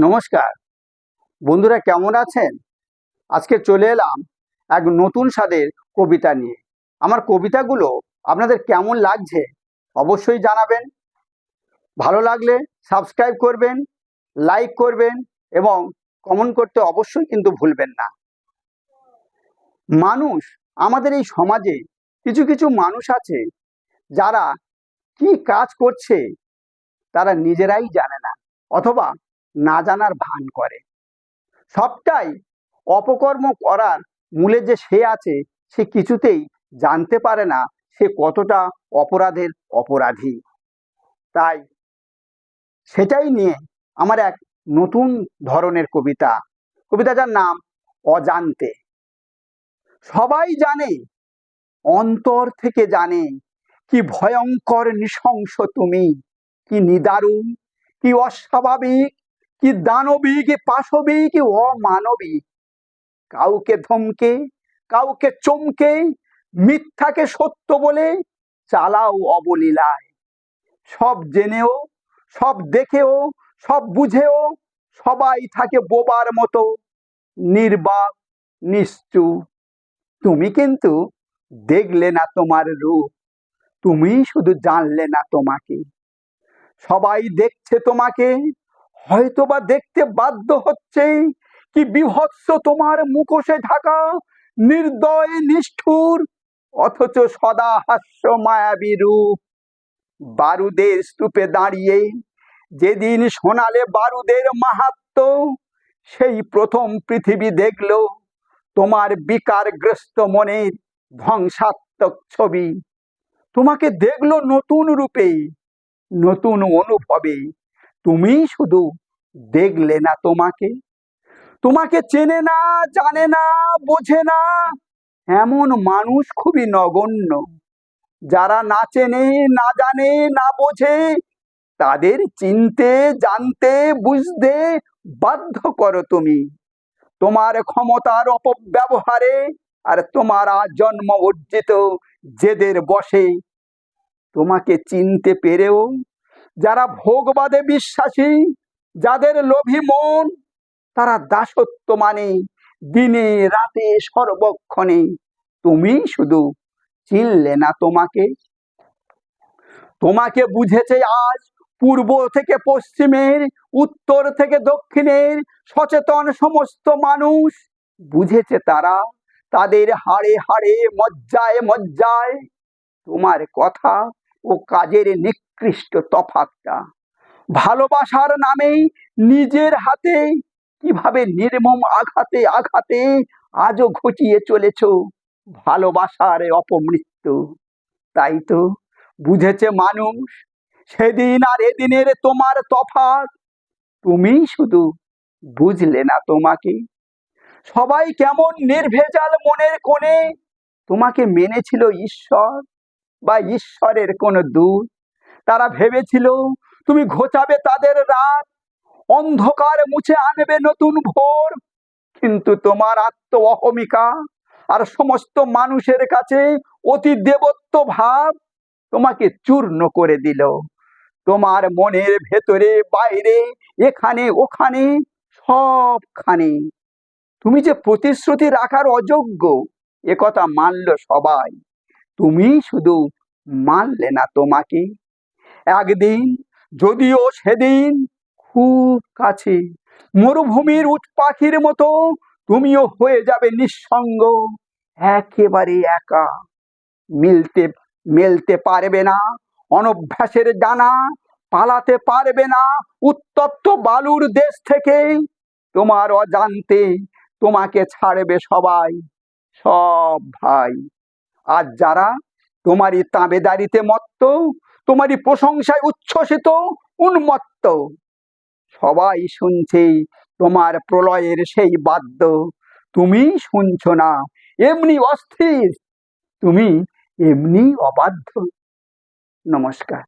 নমস্কার বন্ধুরা, কেমন আছেন? আজকে চলে এলাম এক নতুন স্বাদের কবিতা নিয়ে। আমার কবিতাগুলো আপনাদের কেমন লাগছে অবশ্যই জানাবেন। ভালো লাগলে সাবস্ক্রাইব করবেন, লাইক করবেন এবং কমেন্ট করতে অবশ্যই কিন্তু ভুলবেন না। মানুষ, আমাদের এই সমাজে কিছু কিছু মানুষ আছে যারা কি কাজ করছে তারা নিজেরাই জানে না, অথবা না জানার ভান করে। সবটাই অপকর্ম করার মূলে যে সে আছে, সে কিছুতেই জানতে পারে না সে কতটা অপরাধের অপরাধী। তাই সেটাই নিয়ে আমার এক নতুন ধরনের কবিতাটার নাম অজান্তে। সবাই জানে, অন্তর থেকে জানে, কি ভয়ঙ্কর নৃশংস তুমি, কি নিদারুণ, কি অস্বাভাবিক, কি দানবিক, কি পাশবিক, কি অমানবিক। কাউকে ধমকে, কাউকে চমকে, মিথ্যাকে সত্য বলে চালাও অবলীলায়। সব জেনেও, সব দেখেও, সব বুঝেও সবাই থাকে বোবার মতো নির্বাক নিশ্চুপ। তুমি কিন্তু দেখলে না তোমার রূপ, তুমি শুধু জানলে না তোমাকে। সবাই দেখছে তোমাকে, হয়তোবা দেখতে বাধ্য হচ্ছে, কি বিভৎস তোমার মুখোশে ঢাকা নির্দয় নিষ্ঠুর অথচ সদা হাস্য মায়াবী রূপ। বারুদের স্তূপে দাঁড়িয়ে যেদিন শোনালে বারুদের মাহাত্ম্য, সেই প্রথম পৃথিবী দেখলো তোমার বিকারগ্রস্ত মনের ধ্বংসাত্মক ছবি। তোমাকে দেখলো নতুন রূপে, নতুন অনুভবে, তুমি শুধু দেখলে না তোমাকে। তোমাকে চেনে না, জানে না, বোঝে না এমন মানুষ খুবই নগণ্য। যারা না চেনে, না জানে, না বোঝে, তাদের চিনতে, জানতে, বুঝতে বাধ্য করো তুমি তোমার ক্ষমতার অপব্যবহারে আর তোমার আজন্ম অর্জিত জেদের বশে। তোমাকে চিনতে পেরেও যারা ভোগবাদে বিশ্বাসী, যাদের লোভী মন, তারা দাসত্ব মানে দিনে রাতে সর্বক্ষণে। তুমি শুধু চিনলে না তোমাকে। তোমাকে বুঝেছে আজ পূর্ব থেকে পশ্চিমের, উত্তর থেকে দক্ষিণের সচেতন সমস্ত মানুষ। বুঝেছে তারা তাদের হাড়ে হাড়ে, মজ্জায় মজ্জায় তোমার কথা ও কাজের নিকৃষ্ট তফাৎটা। ভালোবাসার নামে নিজের হাতে কিভাবে নির্মম আঘাতে আঘাতে আজও ঘটিয়ে চলেছ ভালোবাসার অপমৃত্যু। তাই তো বুঝেছে মানুষ সেদিন আর এদিনের তোমার তফাৎ। তুমি শুধু বুঝলে না তোমাকে। সবাই কেমন নির্ভেজাল মনের কোণে তোমাকে মেনেছিল ঈশ্বর বা ঈশ্বরের কোন দূত। তারা ভেবেছিল তুমি ঘোচাবে তাদের রাত, অন্ধকার মুছে আনবে নতুন ভোর। কিন্তু তোমার আত্ম অহমিকা আর সমস্ত মানুষের কাছে অতি দেবত্ব ভাব তোমাকে চূর্ণ করে দিল। তোমার মনের ভেতরে বাইরে, এখানে ওখানে, সবখানে তুমি যে প্রতিশ্রুতি রাখার অযোগ্য, একথা মানল সবাই। তুমি শুধু মানলে না তোমাকে। একদিন, যদিও সেদিন খুব কাছে, মরুভূমির উট পাখির মতো তুমিও হয়ে যাবে নিঃসঙ্গ, একেবারে একা। মিলতে মেলতে পারবে না অনভ্যাসের ডানা, পালাতে পারবে না উত্তপ্ত বালুর দেশ থেকে। তোমার অজান্তে তোমাকে ছাড়বে সবাই, সব ভাই। আর যারা তোমারই তাবেদারিতে মত্ত, তোমারই প্রশংসায় উচ্ছ্বসিত, উন্মত্ত, সবাই শুনছে তোমার প্রলয়ের সেই বাদ্য। তুমি শুনছো না, এমনি অস্থির, তুমি এমনি অবাধ্য। নমস্কার।